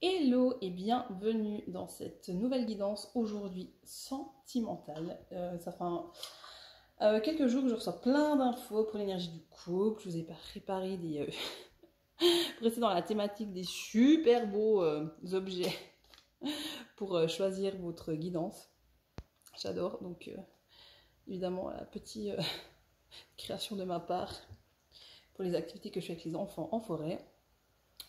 Hello et bienvenue dans cette nouvelle guidance aujourd'hui sentimentale. Ça fait quelques jours que je reçois plein d'infos pour l'énergie du couple. Je vous ai préparé des... pour rester dans la thématique des super beaux objets pour choisir votre guidance. J'adore, donc évidemment la petite création de ma part pour les activités que je fais avec les enfants en forêt.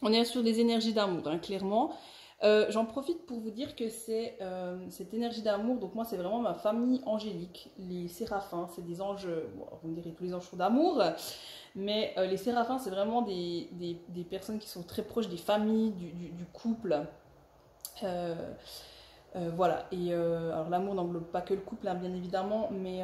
On est sur des énergies d'amour, hein, clairement. J'en profite pour vous dire que c'est cette énergie d'amour, donc moi c'est vraiment ma famille angélique, les séraphins, c'est des anges, bon, vous me direz tous les anges sont d'amour, mais les séraphins c'est vraiment des personnes qui sont très proches des familles, du couple. Voilà, et alors l'amour n'englobe pas que le couple, hein, bien évidemment, mais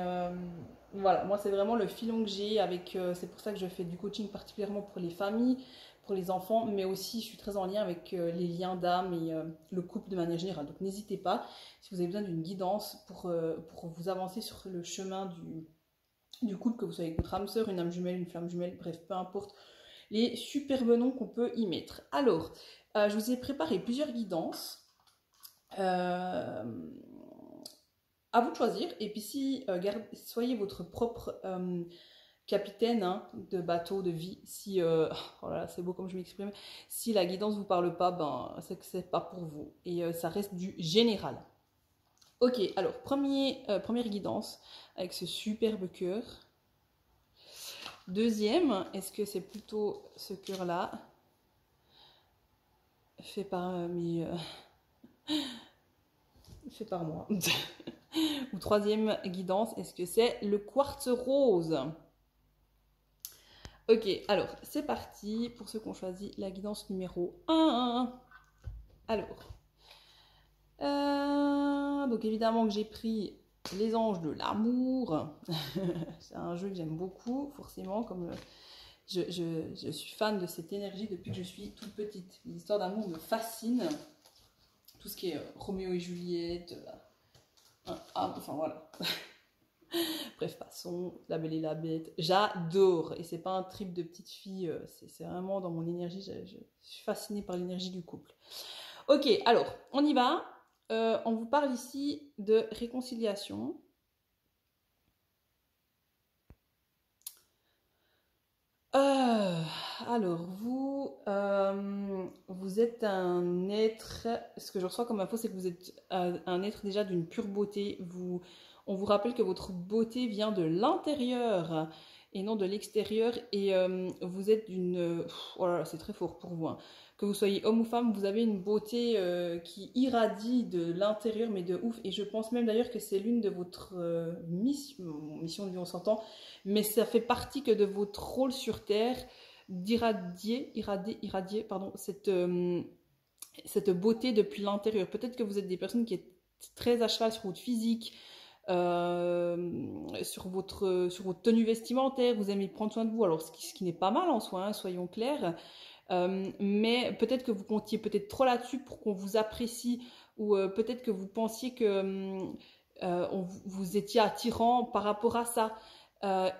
voilà, moi c'est vraiment le filon que j'ai avec, c'est pour ça que je fais du coaching particulièrement pour les familles, pour les enfants, mais aussi je suis très en lien avec les liens d'âme et le couple de manière générale. Donc n'hésitez pas, si vous avez besoin d'une guidance pour vous avancer sur le chemin du couple, que vous soyez avec votre âme sœur, une âme jumelle, une flamme jumelle, bref, peu importe les superbes noms qu'on peut y mettre. Alors, je vous ai préparé plusieurs guidances. À vous de choisir, et puis si soyez votre propre capitaine, hein, de bateau, de vie. Si oh là là, c'est beau comme je m'exprime, si la guidance vous parle pas, ben c'est que c'est pas pour vous, et ça reste du général. Ok, alors première guidance avec ce superbe cœur. Deuxième, est-ce que c'est plutôt ce cœur là fait par fait par moi. Ou troisième guidance, est-ce que c'est le quartz rose? Ok, alors c'est parti pour ceux qui ont choisi la guidance numéro 1. Alors, donc évidemment que j'ai pris les anges de l'amour. C'est un jeu que j'aime beaucoup, forcément, comme je suis fan de cette énergie depuis que je suis toute petite. Les histoires d'amour me fascinent. Tout ce qui est Roméo et Juliette, enfin voilà. Bref, passons, La Belle et la Bête, j'adore, et c'est pas un trip de petite fille, c'est vraiment dans mon énergie, je suis fascinée par l'énergie du couple. Ok, alors, on y va, on vous parle ici de réconciliation. Alors, vous êtes un être, ce que je reçois comme info, c'est que vous êtes un être déjà d'une pure beauté. On vous rappelle que votre beauté vient de l'intérieur et non de l'extérieur. Et vous êtes d'une... Oh là là, c'est très fort pour vous, hein. Que vous soyez homme ou femme, vous avez une beauté qui irradie de l'intérieur, mais de ouf. Et je pense même d'ailleurs que c'est l'une de votre mission de vie, on s'entend, mais ça fait partie que de votre rôle sur Terre d'irradier, pardon, cette beauté depuis l'intérieur. Peut-être que vous êtes des personnes qui êtes très à cheval sur votre physique, sur votre tenue vestimentaire, vous aimez prendre soin de vous, alors ce qui n'est pas mal en soi, hein, soyons clairs, mais peut-être que vous comptiez peut-être trop là-dessus pour qu'on vous apprécie, ou peut-être que vous pensiez que vous étiez attirant par rapport à ça.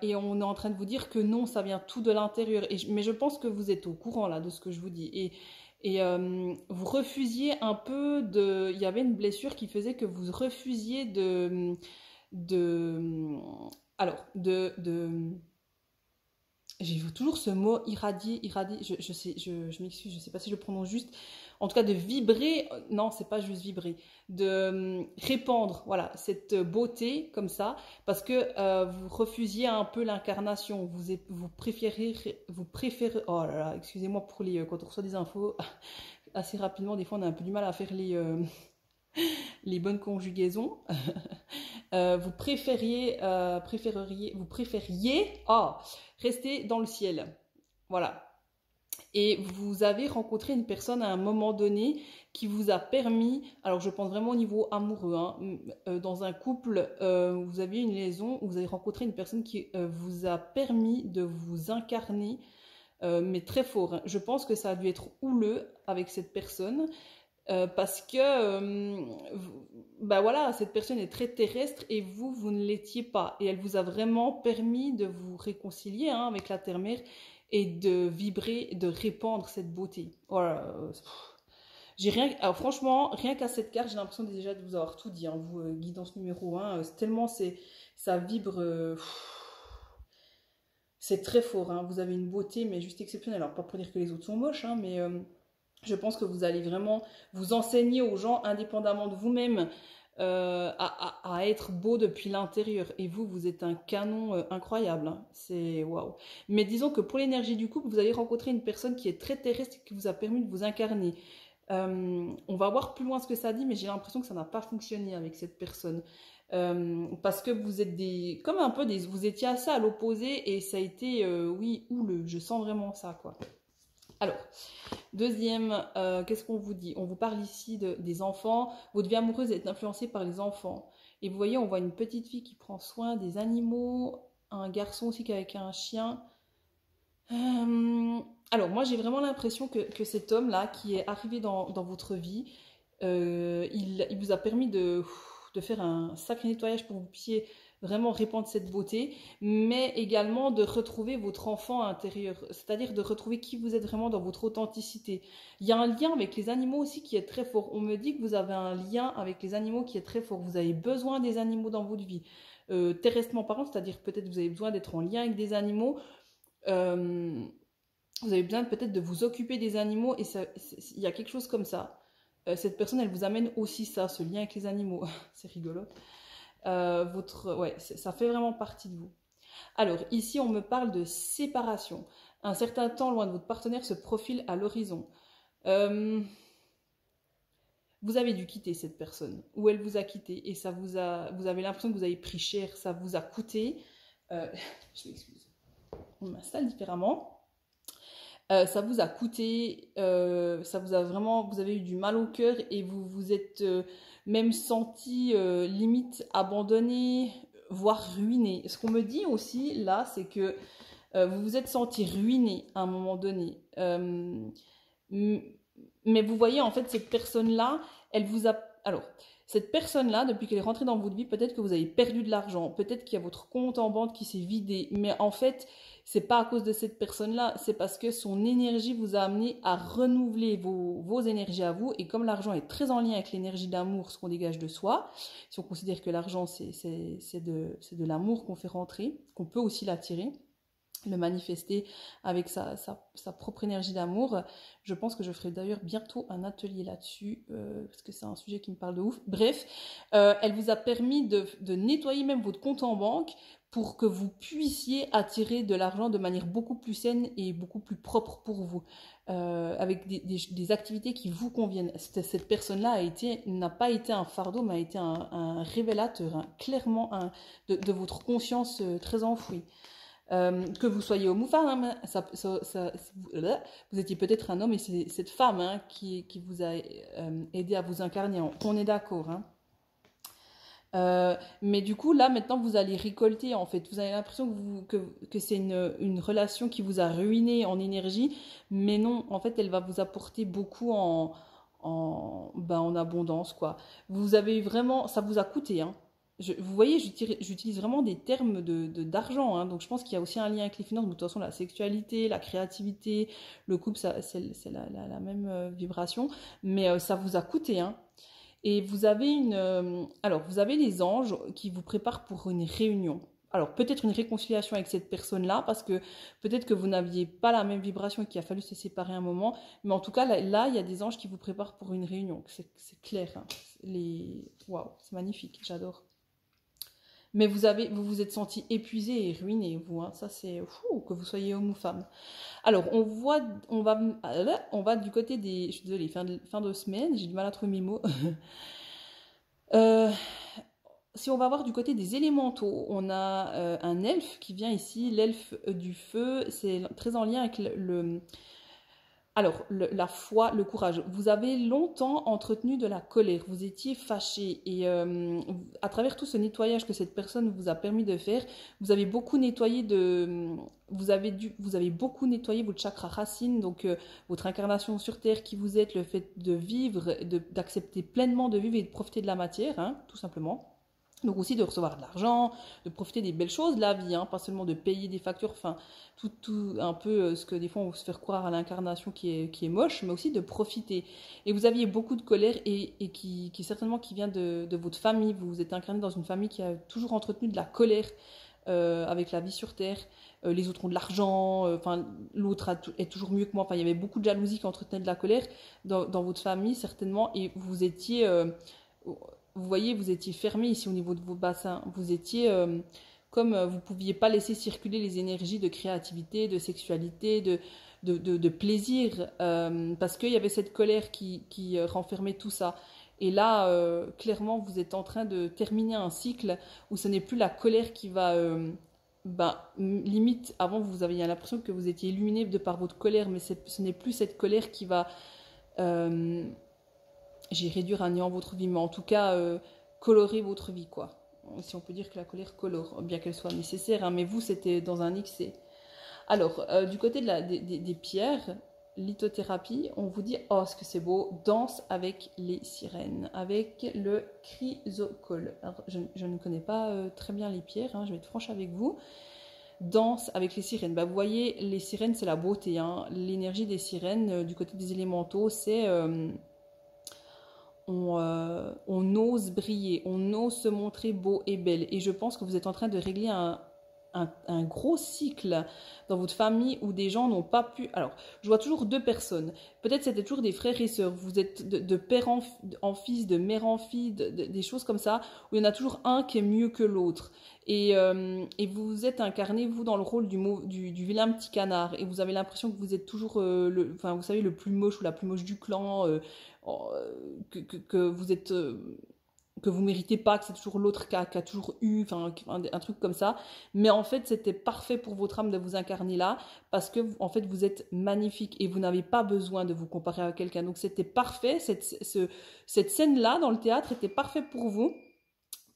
Et on est en train de vous dire que non, ça vient tout de l'intérieur. Mais je pense que vous êtes au courant là de ce que je vous dis. Et vous refusiez un peu de... Il y avait une blessure qui faisait que vous refusiez alors, j'ai toujours ce mot irradier, je m'excuse, je sais pas si je le prononce juste. En tout cas, de vibrer, non, c'est pas juste vibrer, de répandre, voilà, cette beauté comme ça, parce que vous refusiez un peu l'incarnation. Vous préférez, oh là là, excusez-moi pour quand on reçoit des infos assez rapidement, des fois on a un peu du mal à faire les bonnes conjugaisons. Vous préfériez rester dans le ciel. Voilà. Et vous avez rencontré une personne à un moment donné qui vous a permis, alors je pense vraiment au niveau amoureux, hein, dans un couple, vous avez une liaison, vous avez rencontré une personne qui vous a permis de vous incarner, mais très fort, hein. Je pense que ça a dû être houleux avec cette personne. Parce que bah voilà, cette personne est très terrestre et vous ne l'étiez pas. Et elle vous a vraiment permis de vous réconcilier, hein, avec la terre-mère et de vibrer, de répandre cette beauté. Voilà, J'ai rien, alors franchement, rien qu'à cette carte, j'ai l'impression déjà de vous avoir tout dit, hein, vous, guidance numéro 1, tellement ça vibre, c'est très fort, hein, vous avez une beauté, mais juste exceptionnelle. Alors, pas pour dire que les autres sont moches, hein, mais je pense que vous allez vraiment vous enseigner aux gens, indépendamment de vous-même, à être beau depuis l'intérieur. Et vous, vous êtes un canon incroyable, hein, c'est waouh. Mais disons que pour l'énergie du couple, vous allez rencontrer une personne qui est très terrestre et qui vous a permis de vous incarner. On va voir plus loin ce que ça dit, mais j'ai l'impression que ça n'a pas fonctionné avec cette personne. Parce que vous êtes comme un peu vous étiez assez à l'opposé et ça a été, oui, houleux. Je sens vraiment ça, quoi. Alors, deuxième, qu'est-ce qu'on vous dit? On vous parle ici des enfants. Votre vie amoureuse est influencée par les enfants. Et vous voyez, on voit une petite fille qui prend soin des animaux, un garçon aussi qui est avec un chien. Alors, moi, j'ai vraiment l'impression que cet homme-là, qui est arrivé dans votre vie, il vous a permis de faire un sacré nettoyage pour que vous puissiez vraiment répandre cette beauté, mais également de retrouver votre enfant intérieur, c'est-à-dire de retrouver qui vous êtes vraiment dans votre authenticité. Il y a un lien avec les animaux aussi qui est très fort. On me dit que vous avez un lien avec les animaux qui est très fort. Vous avez besoin des animaux dans votre vie. Terresтрement parlant, c'est-à-dire peut-être vous avez besoin d'être en lien avec des animaux. Vous avez besoin peut-être de vous occuper des animaux et il y a quelque chose comme ça. Cette personne, elle vous amène aussi ça, ce lien avec les animaux. C'est rigolo. Ouais, ça fait vraiment partie de vous. Alors, ici, on me parle de séparation. Un certain temps loin de votre partenaire se profile à l'horizon. Vous avez dû quitter cette personne, ou elle vous a quitté, et vous avez l'impression que vous avez pris cher, ça vous a coûté. Je m'excuse. On m'installe différemment. Ça vous a coûté, ça vous a vraiment, vous avez eu du mal au cœur et vous vous êtes même senti limite abandonné, voire ruiné. Ce qu'on me dit aussi là, c'est que vous vous êtes senti ruiné à un moment donné. Mais vous voyez, en fait, cette personne-là, elle vous a... Alors, cette personne-là, depuis qu'elle est rentrée dans votre vie, peut-être que vous avez perdu de l'argent, peut-être qu'il y a votre compte en banque qui s'est vidé, mais en fait, c'est pas à cause de cette personne-là, c'est parce que son énergie vous a amené à renouveler vos énergies à vous, et comme l'argent est très en lien avec l'énergie d'amour, ce qu'on dégage de soi, si on considère que l'argent, c'est de l'amour qu'on fait rentrer, qu'on peut aussi l'attirer, le manifester avec sa propre énergie d'amour. Je pense que je ferai d'ailleurs bientôt un atelier là-dessus, parce que c'est un sujet qui me parle de ouf. Bref, elle vous a permis de nettoyer même votre compte en banque pour que vous puissiez attirer de l'argent de manière beaucoup plus saine et beaucoup plus propre pour vous, avec des activités qui vous conviennent. Cette personne-là n'a pas été un fardeau, mais a été un révélateur, hein, clairement de votre conscience très enfouie. Que vous soyez homme ou femme, vous étiez peut-être un homme et c'est cette femme, hein, qui vous a aidé à vous incarner. On est d'accord, hein. Mais du coup, là, maintenant, vous allez récolter, en fait. Vous avez l'impression que c'est une relation qui vous a ruiné en énergie, mais non, en fait, elle va vous apporter beaucoup en abondance, quoi. Vous avez vraiment... Ça vous a coûté, hein. Vous voyez, j'utilise vraiment des termes d'argent, hein, donc je pense qu'il y a aussi un lien avec les finances. De toute façon, la sexualité, la créativité, le couple, c'est la même vibration, mais ça vous a coûté, hein. Et vous avez vous avez les anges qui vous préparent pour une réunion. Alors, peut-être une réconciliation avec cette personne-là, parce que peut-être que vous n'aviez pas la même vibration et qu'il a fallu se séparer un moment. Mais en tout cas, là il y a des anges qui vous préparent pour une réunion. C'est clair, hein. Waouh, c'est magnifique, j'adore. Mais vous vous êtes senti épuisé et ruiné, vous, hein. Ça, c'est fou, que vous soyez homme ou femme. Alors, on va du côté des... Je suis désolée, fin de semaine, j'ai du mal à trouver mes mots. Si on va voir du côté des élémentaux, on a un elfe qui vient ici, l'elfe du feu. C'est très en lien avec Alors, la foi, le courage. Vous avez longtemps entretenu de la colère, vous étiez fâché et à travers tout ce nettoyage que cette personne vous a permis de faire, vous avez beaucoup nettoyé vous avez beaucoup nettoyé votre chakra racine, donc votre incarnation sur Terre, qui vous êtes, le fait de vivre, d'accepter pleinement de vivre et de profiter de la matière, hein, tout simplement. Donc aussi de recevoir de l'argent, de profiter des belles choses de la vie, hein, pas seulement de payer des factures, enfin tout un peu ce que des fois on veut se faire croire à l'incarnation qui est moche, mais aussi de profiter. Et vous aviez beaucoup de colère et qui certainement qui vient de votre famille. Vous vous êtes incarné dans une famille qui a toujours entretenu de la colère avec la vie sur Terre. Les autres ont de l'argent, enfin l'autre est toujours mieux que moi. Enfin il y avait beaucoup de jalousie qui entretenait de la colère dans votre famille certainement, et vous étiez vous voyez, vous étiez fermé ici au niveau de vos bassins. Vous étiez comme vous ne pouviez pas laisser circuler les énergies de créativité, de sexualité, de plaisir, parce qu'il y avait cette colère qui renfermait tout ça. Et là, clairement, vous êtes en train de terminer un cycle où ce n'est plus la colère qui va... limite, avant, vous aviez l'impression que vous étiez illuminé de par votre colère, mais ce n'est plus cette colère qui va... j'ai réduire à néant votre vie, mais en tout cas, colorer votre vie, quoi. Si on peut dire que la colère colore, bien qu'elle soit nécessaire, hein, mais vous, c'était dans un excès. Alors, du côté des pierres, lithothérapie, on vous dit, oh, ce que c'est beau, danse avec les sirènes, avec le chrysocole. Alors, je ne connais pas très bien les pierres, hein, je vais être franche avec vous. Danse avec les sirènes. Bah, vous voyez, les sirènes, c'est la beauté, hein. L'énergie des sirènes, du côté des élémentaux, c'est... on ose briller, on ose se montrer beau et belle. Et je pense que vous êtes en train de régler un gros cycle dans votre famille où des gens n'ont pas pu... Alors, je vois toujours deux personnes. Peut-être c'était toujours des frères et sœurs. Vous êtes de père en fils, de mère en fille, des choses comme ça, où il y en a toujours un qui est mieux que l'autre. Et vous êtes incarné, vous, dans le rôle du vilain petit canard. Et vous avez l'impression que vous êtes toujours, vous savez, le plus moche ou la plus moche du clan, que vous êtes... que vous méritez pas, que c'est toujours l'autre qui a toujours eu, enfin un truc comme ça. Mais en fait, c'était parfait pour votre âme de vous incarner là, parce que en fait, vous êtes magnifique et vous n'avez pas besoin de vous comparer à quelqu'un. Donc c'était parfait, cette scène-là dans le théâtre était parfaite pour vous,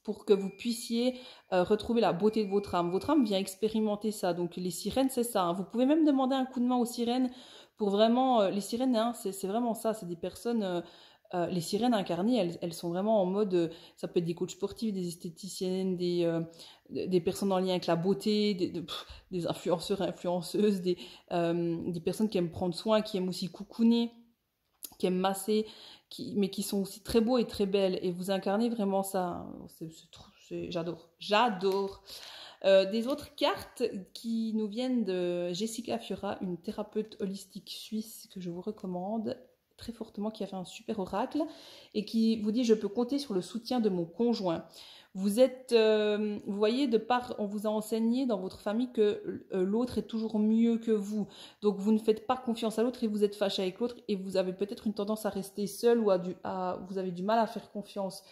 pour que vous puissiez retrouver la beauté de votre âme. Votre âme vient expérimenter ça. Donc les sirènes, c'est ça, hein. Vous pouvez même demander un coup de main aux sirènes pour vraiment... les sirènes, hein, c'est vraiment ça, c'est des personnes... les sirènes incarnées, elles sont vraiment en mode, ça peut être des coachs sportifs, des esthéticiennes, des personnes en lien avec la beauté, des influenceurs, influenceuses, des personnes qui aiment prendre soin, qui aiment aussi coucouner, qui aiment masser, mais qui sont aussi très beaux et très belles. Et vous incarnez vraiment ça. J'adore. J'adore. Des autres cartes qui nous viennent de Jessica Fiora, une thérapeute holistique suisse que je vous recommande très fortement, qui a fait un super oracle et qui vous dit: je peux compter sur le soutien de mon conjoint. Vous êtes, vous voyez, de part, on vous a enseigné dans votre famille que l'autre est toujours mieux que vous. Donc vous ne faites pas confiance à l'autre et vous êtes fâché avec l'autre et vous avez peut-être une tendance à rester seul ou vous avez du mal à faire confiance.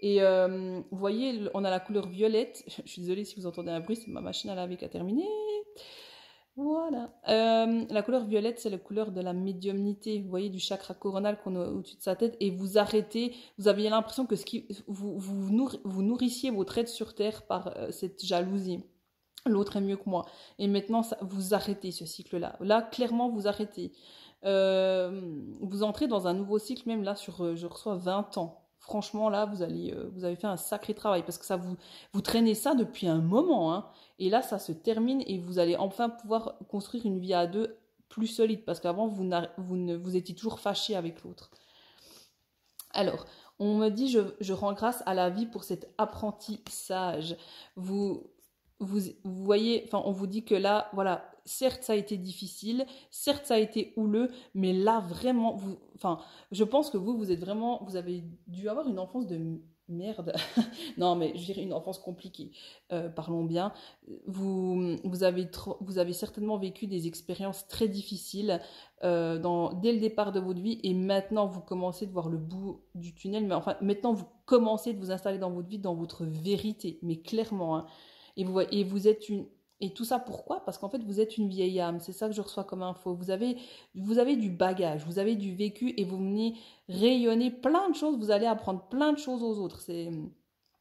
Et vous voyez, on a la couleur violette. Je suis désolée si vous entendez un bruit, c'est ma machine à laver qui a terminé. Voilà. La couleur violette, c'est la couleur de la médiumnité. Vous voyez, du chakra coronal qu'on a au-dessus de sa tête. Et vous arrêtez, vous aviez l'impression que vous nourrissiez votre être sur Terre par cette jalousie. L'autre est mieux que moi. Et maintenant, vous arrêtez ce cycle-là. Là, clairement, vous arrêtez. Vous entrez dans un nouveau cycle, même là, je reçois 20 ans. Franchement, là, vous avez fait un sacré travail parce que vous traînez ça depuis un moment, hein. Et là, ça se termine et vous allez enfin pouvoir construire une vie à deux plus solide parce qu'avant, vous étiez toujours fâché avec l'autre. Alors, on me dit, je rends grâce à la vie pour cet apprentissage. Vous voyez, enfin, on vous dit que là, voilà, certes, ça a été difficile, certes, ça a été houleux, mais là, vraiment, je pense que vous avez dû avoir une enfance de merde. Non, mais je dirais une enfance compliquée. Parlons bien. Vous avez certainement vécu des expériences très difficiles dès le départ de votre vie, et maintenant, vous commencez de voir le bout du tunnel, mais enfin, maintenant, vous commencez de vous installer dans votre vie, dans votre vérité, mais clairement, hein. Et vous êtes et tout ça pourquoi? Parce qu'en fait vous êtes une vieille âme, c'est ça que je reçois comme info. Vous avez du bagage, vous avez du vécu et vous venez rayonner plein de choses, vous allez apprendre plein de choses aux autres.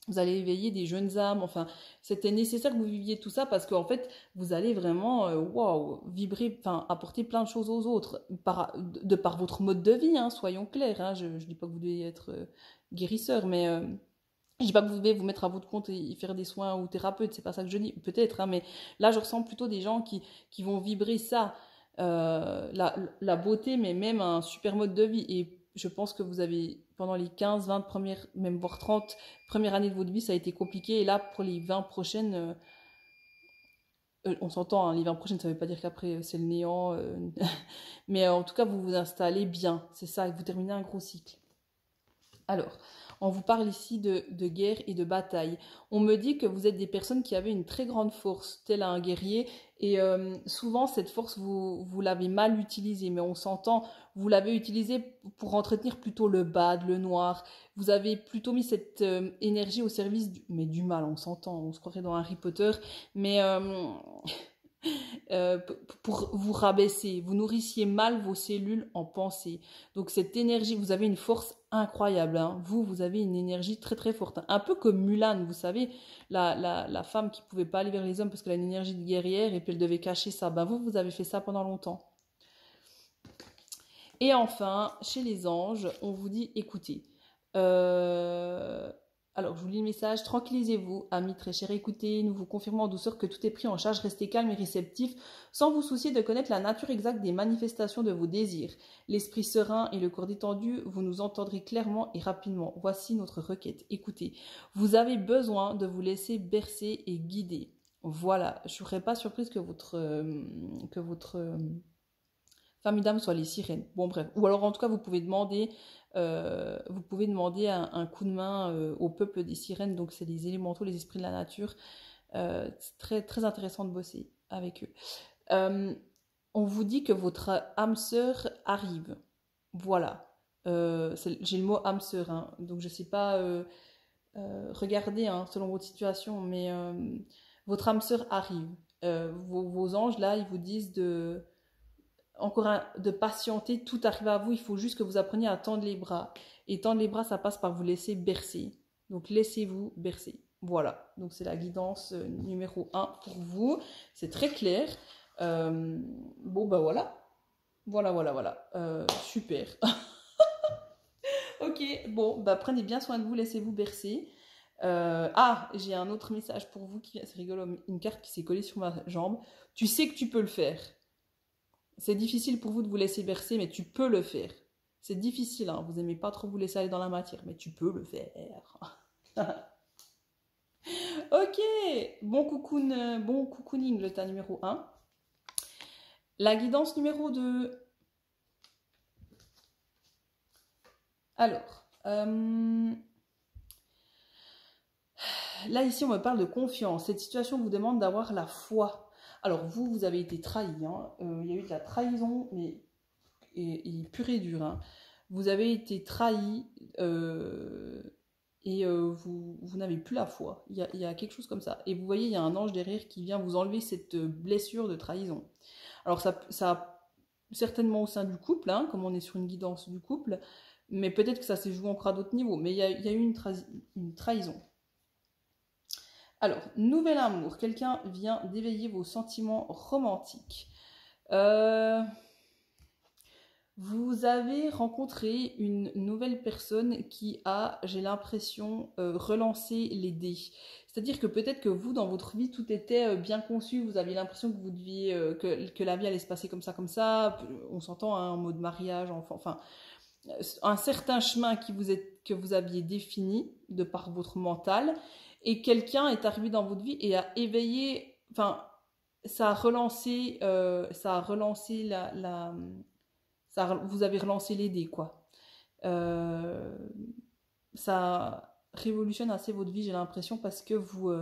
Vous allez éveiller des jeunes âmes, enfin c'était nécessaire que vous viviez tout ça parce qu'en fait vous allez vraiment vibrer, enfin apporter plein de choses aux autres de par votre mode de vie, hein, soyons clairs, hein. Je dis pas que vous devez être guérisseur, mais Je dis pas que vous devez vous mettre à votre compte et faire des soins ou thérapeute, c'est pas ça que je dis, peut-être, hein, mais là je ressens plutôt des gens qui vont vibrer ça, la beauté, mais même un super mode de vie. Et je pense que vous avez, pendant les 15, 20 premières, même voire 30 premières années de votre vie, ça a été compliqué. Et là, pour les 20 prochaines, on s'entend, hein, les 20 prochaines, ça veut pas dire qu'après c'est le néant, mais en tout cas, vous vous installez bien, c'est ça, et vous terminez un gros cycle. Alors, on vous parle ici de guerre et de bataille. On me dit que vous êtes des personnes qui avaient une très grande force, tel un guerrier, et souvent cette force, vous l'avez mal utilisée, mais on s'entend, vous l'avez utilisée pour entretenir plutôt le bad, le noir. Vous avez plutôt mis cette énergie au service du mal, on s'entend, on se croirait dans Harry Potter, mais euh, pour vous rabaisser. Vous nourrissiez mal vos cellules en pensée. Donc cette énergie, vous avez une force incroyable. Hein. Vous avez une énergie très très forte. Hein. Un peu comme Mulan, vous savez, la femme qui pouvait pas aller vers les hommes parce qu'elle a une énergie de guerrière et puis elle devait cacher ça. Ben vous avez fait ça pendant longtemps. Et enfin, chez les anges, on vous dit, écoutez, alors, je vous lis le message. Tranquillisez-vous, amis très chers, écoutez, nous vous confirmons en douceur que tout est pris en charge, restez calme et réceptif, sans vous soucier de connaître la nature exacte des manifestations de vos désirs. L'esprit serein et le corps détendu, vous nous entendrez clairement et rapidement. Voici notre requête. Écoutez, vous avez besoin de vous laisser bercer et guider. Voilà, je ne serais pas surprise que votre famille d'âme soit les sirènes. Bon, bref. Ou alors, en tout cas, vous pouvez demander un coup de main au peuple des sirènes. Donc, c'est les élémentaux, les esprits de la nature. C'est très, très intéressant de bosser avec eux. On vous dit que votre âme sœur arrive. Voilà. J'ai le mot âme sœur. Hein, donc, je ne sais pas regarder hein, selon votre situation. Mais votre âme sœur arrive. Vos anges, là, ils vous disent de patienter, tout arrive à vous, il faut juste que vous appreniez à tendre les bras. Et tendre les bras, ça passe par vous laisser bercer. Donc laissez-vous bercer. Voilà, donc c'est la guidance numéro 1 pour vous. C'est très clair. Bon, bah voilà. Voilà. Super. Ok, bon, bah prenez bien soin de vous, laissez-vous bercer. J'ai un autre message pour vous qui c'est rigolo, une carte qui s'est collée sur ma jambe. Tu sais que tu peux le faire. C'est difficile pour vous de vous laisser bercer, mais tu peux le faire. C'est difficile, hein. Vous n'aimez pas trop vous laisser aller dans la matière, mais tu peux le faire. Ok, bon cocooning, le tas numéro 1. La guidance numéro 2. Alors, là ici on me parle de confiance. Cette situation vous demande d'avoir la foi. Alors vous avez été trahi, hein. Il y a eu de la trahison, mais pure et dure. Hein. Vous avez été trahi et vous n'avez plus la foi. Il y a quelque chose comme ça. Et vous voyez, il y a un ange derrière qui vient vous enlever cette blessure de trahison. Alors ça certainement au sein du couple, hein, comme on est sur une guidance du couple, mais peut-être que ça s'est joué encore à d'autres niveaux. Mais il y a eu une trahison. Alors, nouvel amour. Quelqu'un vient d'éveiller vos sentiments romantiques. Vous avez rencontré une nouvelle personne qui a, j'ai l'impression, relancé les dés. C'est-à-dire que peut-être que vous, dans votre vie, tout était bien conçu. Vous aviez l'impression que vous deviez, que la vie allait se passer comme ça, comme ça. On s'entend hein, en mode mariage, enfant, enfin, un certain chemin que vous aviez défini de par votre mental. Et quelqu'un est arrivé dans votre vie et a éveillé, enfin, ça a relancé vous avez relancé les dés, quoi. Ça révolutionne assez votre vie, j'ai l'impression, parce que vous,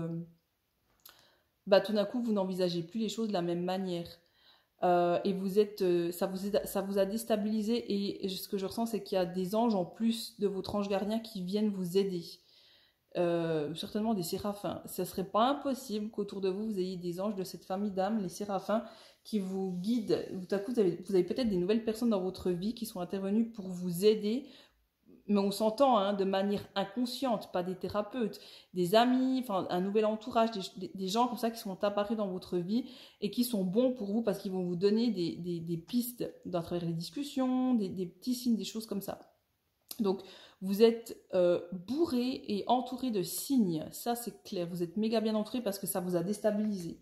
tout d'un coup, vous n'envisagez plus les choses de la même manière. Et vous êtes, ça vous a déstabilisé. Et ce que je ressens, c'est qu'il y a des anges en plus de votre ange gardien qui viennent vous aider. Certainement des séraphins. Ce ne serait pas impossible qu'autour de vous, vous ayez des anges de cette famille d'âmes, les séraphins, qui vous guident. Tout à coup, vous avez peut-être des nouvelles personnes dans votre vie qui sont intervenues pour vous aider, mais on s'entend hein, de manière inconsciente, pas des thérapeutes, des amis, enfin un nouvel entourage, des gens comme ça qui sont apparus dans votre vie et qui sont bons pour vous parce qu'ils vont vous donner des pistes à travers les discussions, des petits signes, des choses comme ça. Donc, vous êtes bourré et entouré de signes. Ça, c'est clair. Vous êtes méga bien entouré parce que ça vous a déstabilisé.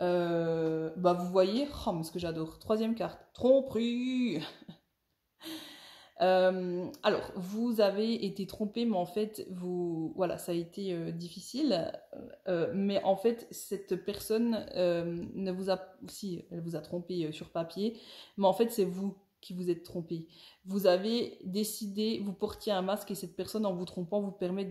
Bah, vous voyez, oh, mais ce que j'adore. Troisième carte. Tromperie. Alors, vous avez été trompé, mais en fait, voilà, ça a été difficile. Mais en fait, cette personne ne vous a, si, elle vous a trompé sur papier, mais en fait, c'est vous qui vous êtes trompé. Vous avez décidé, vous portiez un masque et cette personne, en vous trompant, vous permet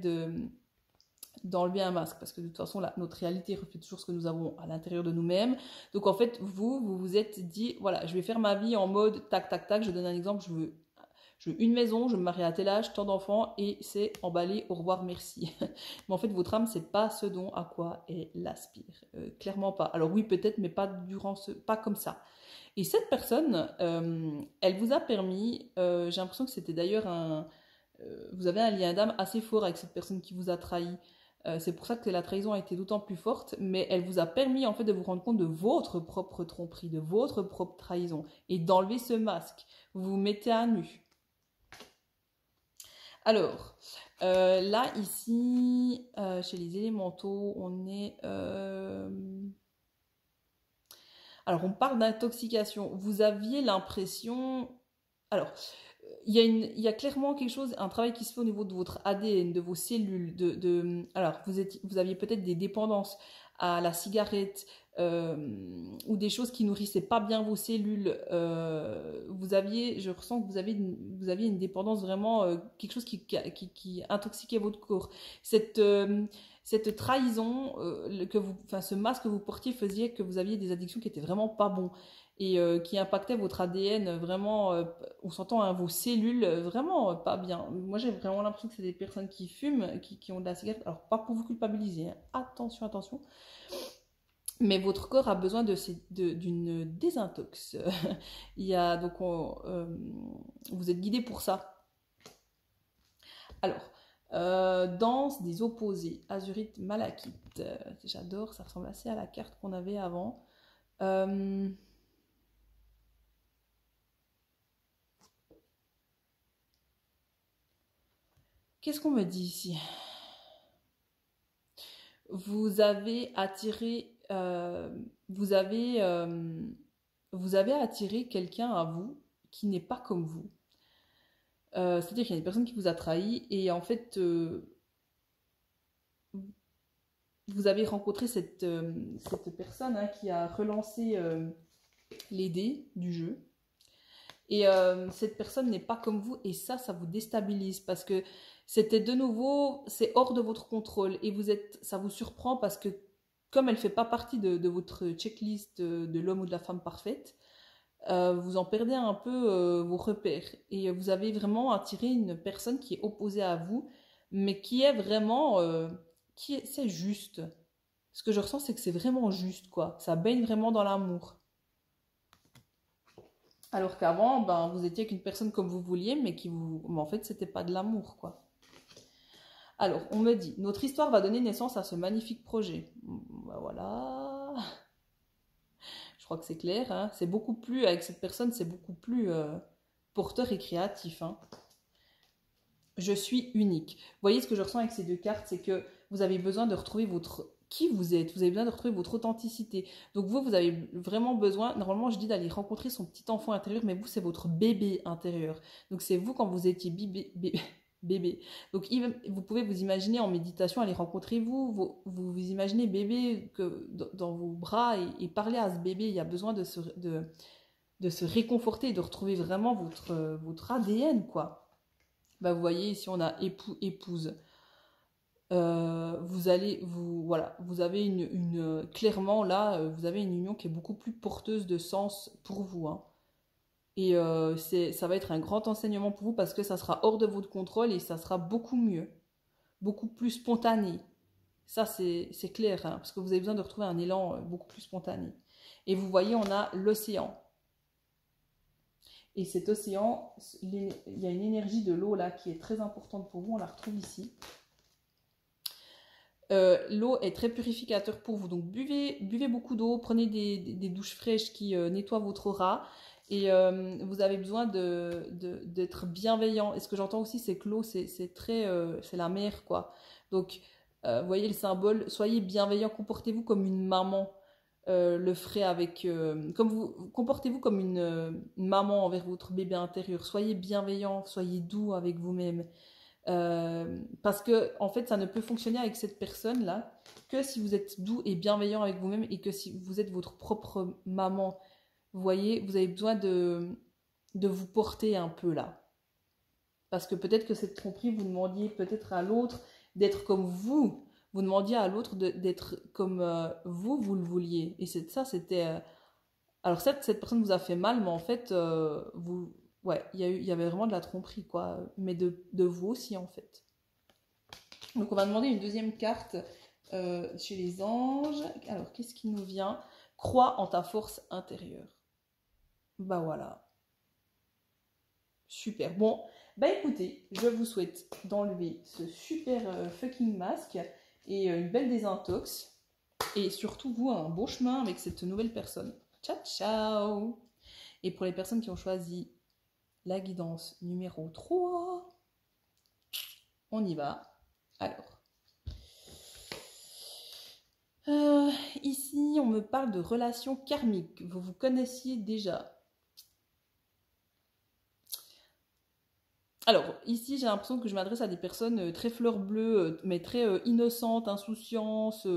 d'enlever un masque, parce que de toute façon, notre réalité reflète toujours ce que nous avons à l'intérieur de nous-mêmes. Donc, en fait, vous vous êtes dit, voilà, je vais faire ma vie en mode tac, tac, tac. Je donne un exemple, je veux une maison, je me marie à tel âge, tant d'enfants, et c'est emballé, au revoir, merci. Mais en fait, votre âme, c'est pas ce dont à quoi elle aspire. Clairement pas. Alors oui, peut-être, mais pas pas comme ça. Et cette personne, elle vous a permis, j'ai l'impression que c'était d'ailleurs vous avez un lien d'âme assez fort avec cette personne qui vous a trahi. C'est pour ça que la trahison a été d'autant plus forte, mais elle vous a permis en fait de vous rendre compte de votre propre tromperie, de votre propre trahison, et d'enlever ce masque. Vous vous mettez à nu. Alors, là, ici, chez les élémentaux, on est... Alors, on parle d'intoxication. Vous aviez l'impression... Alors, il y a clairement quelque chose, un travail qui se fait au niveau de votre ADN, de vos cellules. Alors, vous aviez peut-être des dépendances à la cigarette, ou des choses qui nourrissaient pas bien vos cellules. Je ressens que vous aviez une dépendance vraiment, quelque chose qui intoxiquait votre corps. Cette trahison, ce masque que vous portiez faisait que vous aviez des addictions qui étaient vraiment pas bons et qui impactaient votre ADN vraiment, on s'entend, hein, vos cellules, vraiment pas bien. Moi, j'ai vraiment l'impression que c'est des personnes qui fument, qui ont de la cigarette. Alors, pas pour vous culpabiliser, hein. Attention, attention. Mais votre corps a besoin d'une désintox. Donc, vous êtes guidé pour ça. Alors, danse des opposés, azurite, malachite. J'adore, ça ressemble assez à la carte qu'on avait avant. Qu'est-ce qu'on me dit ici? Vous avez attiré, vous avez attiré quelqu'un à vous qui n'est pas comme vous. C'est-à-dire qu'il y a une personne qui vous a trahi et en fait, vous avez rencontré cette personne, hein, qui a relancé les dés du jeu. Et cette personne n'est pas comme vous et ça vous déstabilise parce que c'était de nouveau, c'est hors de votre contrôle et ça vous surprend parce que comme elle ne fait pas partie de votre checklist de l'homme ou de la femme parfaite, vous en perdez un peu vos repères et vous avez vraiment attiré une personne qui est opposée à vous mais qui est vraiment, c'est juste. Ce que je ressens, c'est que c'est vraiment juste, quoi. Ça baigne vraiment dans l'amour. Alors qu'avant, ben, vous étiez qu'une personne comme vous vouliez, mais en fait, c'était pas de l'amour, quoi. Alors, on me dit, notre histoire va donner naissance à ce magnifique projet. Ben voilà. Je crois que c'est clair, hein. C'est beaucoup plus, avec cette personne, c'est beaucoup plus porteur et créatif, hein. Je suis unique. Vous voyez ce que je ressens avec ces deux cartes, c'est que vous avez besoin de retrouver qui vous êtes, vous avez besoin de retrouver votre authenticité. Donc vous avez vraiment besoin, normalement je dis d'aller rencontrer son petit enfant intérieur, mais vous c'est votre bébé intérieur. Donc c'est vous quand vous étiez bébé. Donc vous pouvez vous imaginer en méditation, aller rencontrer vous imaginez bébé dans vos bras et parler à ce bébé. Il y a besoin de se réconforter et de retrouver vraiment votre ADN, quoi. Bah, vous voyez, ici on a époux, épouse. Vous avez clairement là, vous avez une union qui est beaucoup plus porteuse de sens pour vous, hein. Et ça va être un grand enseignement pour vous parce que ça sera hors de votre contrôle et ça sera beaucoup mieux, beaucoup plus spontané. Ça, c'est clair, hein, parce que vous avez besoin de retrouver un élan beaucoup plus spontané. Et vous voyez, on a l'océan. Et cet océan, il y a une énergie de l'eau là qui est très importante pour vous, on la retrouve ici. L'eau est très purificateur pour vous, donc buvez beaucoup d'eau, prenez des douches fraîches qui nettoient votre aura Et vous avez besoin d'être bienveillant. Et ce que j'entends aussi, c'est que l'eau, c'est très, c'est la mer, quoi. Donc, vous voyez le symbole, soyez bienveillant, comportez-vous comme une maman le ferait avec... comportez-vous comme une maman envers votre bébé intérieur. Soyez bienveillant, soyez doux avec vous-même. Parce que, en fait, ça ne peut fonctionner avec cette personne-là que si vous êtes doux et bienveillant avec vous-même et que si vous êtes votre propre maman. Vous voyez, vous avez besoin de vous porter un peu là. Parce que peut-être que cette tromperie, vous demandiez peut-être à l'autre d'être comme vous. Vous demandiez à l'autre d'être comme vous le vouliez. Et ça, c'était... Alors certes, cette personne vous a fait mal, mais en fait, ouais, il y avait vraiment de la tromperie, quoi. Mais de vous aussi, en fait. Donc on va demander une deuxième carte chez les anges. Alors, qu'est-ce qui nous vient? Crois en ta force intérieure. Bah voilà. Super. Bon, bah écoutez, je vous souhaite d'enlever ce super fucking masque et une belle désintox. Et surtout, vous, un beau chemin avec cette nouvelle personne. Ciao, ciao! Et pour les personnes qui ont choisi la guidance numéro 3, on y va. Alors, ici, on me parle de relations karmiques. Vous vous connaissiez déjà. Alors, ici, j'ai l'impression que je m'adresse à des personnes très fleurs bleues, mais très innocentes, insouciantes,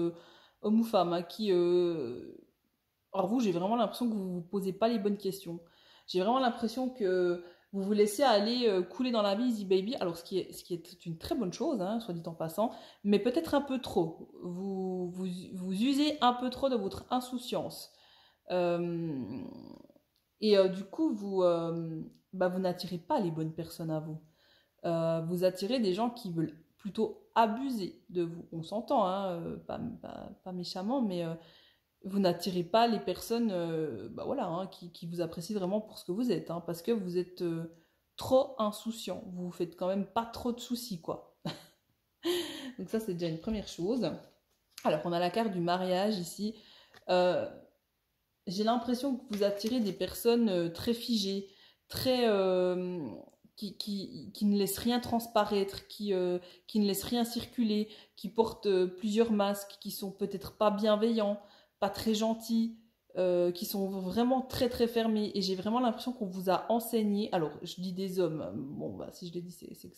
hommes ou femmes, hein, qui... Alors vous, j'ai vraiment l'impression que vous ne vous posez pas les bonnes questions. J'ai vraiment l'impression que vous vous laissez aller couler dans la vie, easy baby. Alors, ce qui est une très bonne chose, hein, soit dit en passant, mais peut-être un peu trop. Vous usez un peu trop de votre insouciance. Euh, et du coup, vous n'attirez pas les bonnes personnes à vous. Vous attirez des gens qui veulent plutôt abuser de vous. On s'entend, hein, pas méchamment, mais vous n'attirez pas les personnes voilà, hein, qui vous apprécient vraiment pour ce que vous êtes, hein, parce que vous êtes trop insouciant. Vous vous faites quand même pas trop de soucis, quoi. Donc ça, c'est déjà une première chose. Alors, on a la carte du mariage ici. J'ai l'impression que vous attirez des personnes très figées, très qui ne laissent rien transparaître, qui ne laissent rien circuler, qui portent plusieurs masques, qui sont peut-être pas bienveillants, pas très gentils, qui sont vraiment très très fermés. Et j'ai vraiment l'impression qu'on vous a enseigné. Alors, je dis des hommes. Bon, bah, si je l'ai dit, c'est que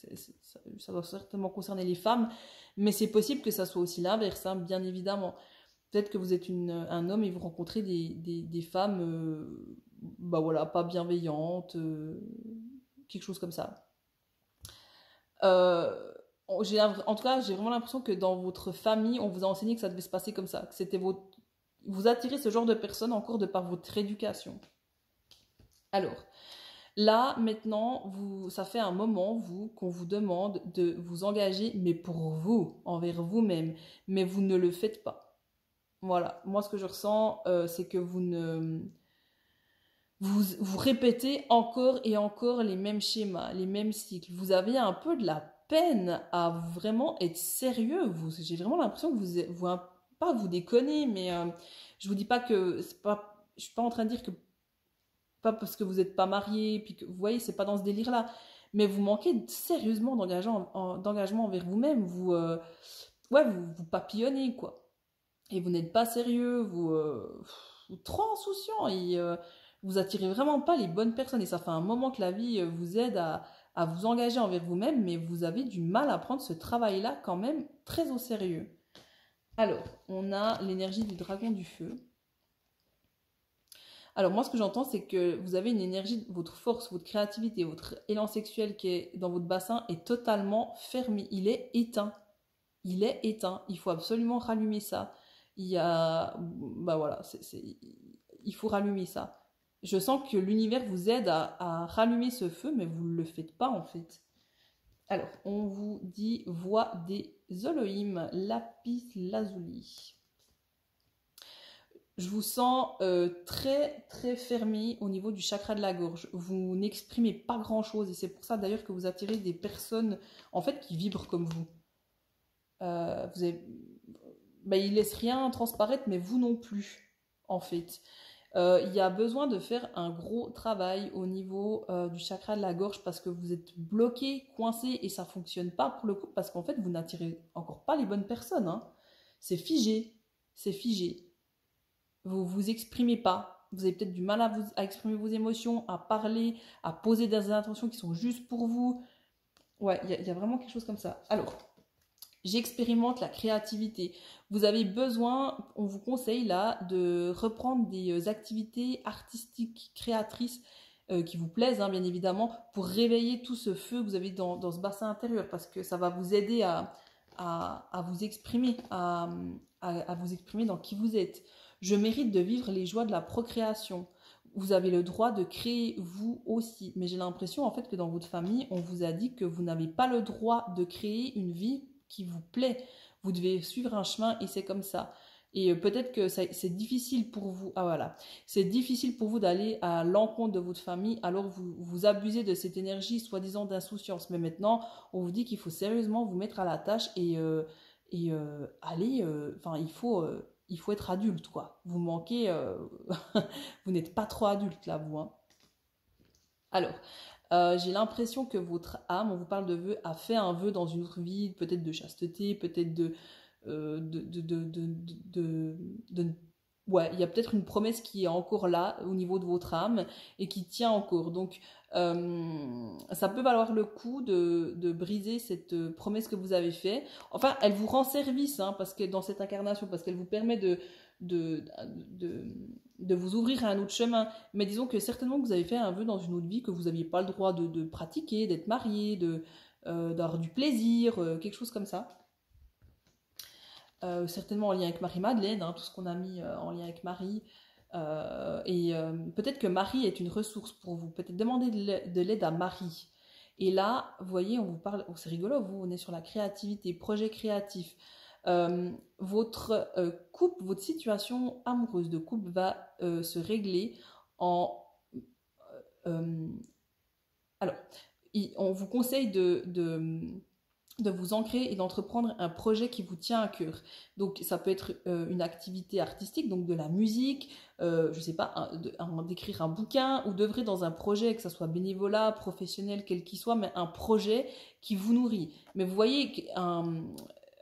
ça doit certainement concerner les femmes, mais c'est possible que ça soit aussi l'inverse, hein, bien évidemment. Peut-être que vous êtes un homme et vous rencontrez des femmes, bah voilà, pas bienveillantes, quelque chose comme ça. En tout cas, j'ai vraiment l'impression que dans votre famille, on vous a enseigné que ça devait se passer comme ça, que c'était vous attirez ce genre de personnes encore de par votre éducation. Alors, là, maintenant, ça fait un moment, qu'on vous demande de vous engager, mais pour vous, envers vous-même, mais vous ne le faites pas. Voilà, moi ce que je ressens, c'est que vous répétez encore et encore les mêmes schémas, les mêmes cycles. Vous avez un peu de la peine à vraiment être sérieux. J'ai vraiment l'impression que pas vous déconnez, mais je vous dis pas que je suis pas en train de dire que pas parce que vous n'êtes pas marié, puis que vous voyez, c'est pas dans ce délire-là, mais vous manquez sérieusement d'engagement envers vous-même. Vous papillonnez quoi. Et vous n'êtes pas sérieux, vous trop insouciant et vous attirez vraiment pas les bonnes personnes. Et ça fait un moment que la vie vous aide à vous engager envers vous-même, mais vous avez du mal à prendre ce travail-là quand même très au sérieux. Alors, on a l'énergie du dragon du feu. Alors moi, ce que j'entends, c'est que vous avez une énergie, votre force, votre créativité, votre élan sexuel qui est dans votre bassin est totalement fermé. Il est éteint. Il est éteint. Il faut absolument rallumer ça. Bah voilà, il faut rallumer ça. Je sens que l'univers vous aide à rallumer ce feu, mais vous ne le faites pas en fait. Alors, on vous dit voix des Elohim, lapis lazuli. Je vous sens très très fermé au niveau du chakra de la gorge. Vous n'exprimez pas grand chose et c'est pour ça d'ailleurs que vous attirez des personnes en fait qui vibrent comme vous. Ils laissent rien transparaître, mais vous non plus, en fait. Il y a besoin de faire un gros travail au niveau du chakra de la gorge parce que vous êtes bloqué, coincé et ça ne fonctionne pas pour le coup parce qu'en fait, vous n'attirez encore pas les bonnes personnes. Hein. C'est figé, c'est figé. Vous vous exprimez pas. Vous avez peut-être du mal à exprimer vos émotions, à parler, à poser des intentions qui sont juste pour vous. Ouais, il y a vraiment quelque chose comme ça. Alors, j'expérimente la créativité. Vous avez besoin, on vous conseille là, de reprendre des activités artistiques, créatrices qui vous plaisent, hein, bien évidemment, pour réveiller tout ce feu que vous avez dans ce bassin intérieur, parce que ça va vous aider à vous exprimer, à vous exprimer dans qui vous êtes. Je mérite de vivre les joies de la procréation. Vous avez le droit de créer vous aussi. Mais j'ai l'impression en fait que dans votre famille, on vous a dit que vous n'avez pas le droit de créer une vie qui vous plaît. Vous devez suivre un chemin et c'est comme ça. Et peut-être que c'est difficile pour vous. Ah voilà. C'est difficile pour vous d'aller à l'encontre de votre famille. Alors vous abusez de cette énergie soi-disant d'insouciance. Mais maintenant, on vous dit qu'il faut sérieusement vous mettre à la tâche et aller... Enfin, il faut être adulte, quoi. Vous manquez... vous n'êtes pas trop adulte, là, vous. Hein. Alors, j'ai l'impression que votre âme, on vous parle de vœux, a fait un vœu dans une autre vie, peut-être de chasteté, peut-être ouais, il y a peut-être une promesse qui est encore là au niveau de votre âme et qui tient encore. Donc, ça peut valoir le coup de briser cette promesse que vous avez faite. Enfin, elle vous rend service, hein, parce que dans cette incarnation, parce qu'elle vous permet de, de vous ouvrir à un autre chemin. Mais disons que certainement que vous avez fait un vœu dans une autre vie que vous n'aviez pas le droit de pratiquer, d'être marié, d'avoir du plaisir, quelque chose comme ça. Certainement en lien avec Marie-Madeleine, hein, tout ce qu'on a mis en lien avec Marie. Peut-être que Marie est une ressource pour vous. Peut-être demander de l'aide à Marie. Et là, vous voyez, on vous parle, oh, c'est rigolo, on est sur la créativité, projet créatif. Votre couple, votre situation amoureuse de couple va se régler en... alors, on vous conseille de vous ancrer et d'entreprendre un projet qui vous tient à cœur. Donc, ça peut être une activité artistique, donc de la musique, je sais pas, d'écrire un bouquin ou d'œuvrer dans un projet, que ce soit bénévolat, professionnel, quel qu'il soit, mais un projet qui vous nourrit. Mais vous voyez,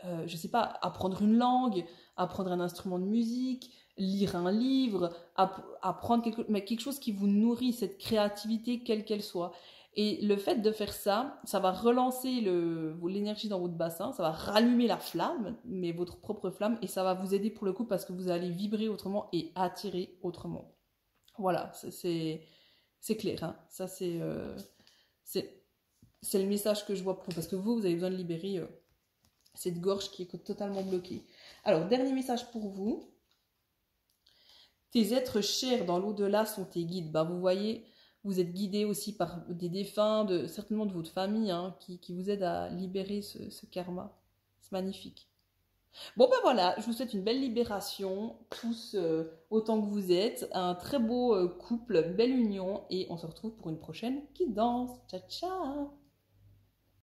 je sais pas, apprendre une langue, apprendre un instrument de musique, lire un livre, apprendre quelque chose qui vous nourrit, cette créativité, quelle qu'elle soit. Et le fait de faire ça, ça va relancer l'énergie dans votre bassin, ça va rallumer la flamme, mais votre propre flamme, et ça va vous aider pour le coup parce que vous allez vibrer autrement et attirer autrement. Voilà, c'est clair. Hein. Ça, c'est le message que je vois pour vous, parce que vous avez besoin de libérer cette gorge qui est totalement bloquée. Alors, dernier message pour vous. Tes êtres chers dans l'au-delà sont tes guides. Bah, vous voyez... Vous êtes guidé aussi par des défunts, certainement de votre famille, hein, qui vous aident à libérer ce karma. C'est magnifique. Bon ben voilà, je vous souhaite une belle libération, tous autant que vous êtes. Un très beau couple, belle union, et on se retrouve pour une prochaine guidance. Ciao, ciao!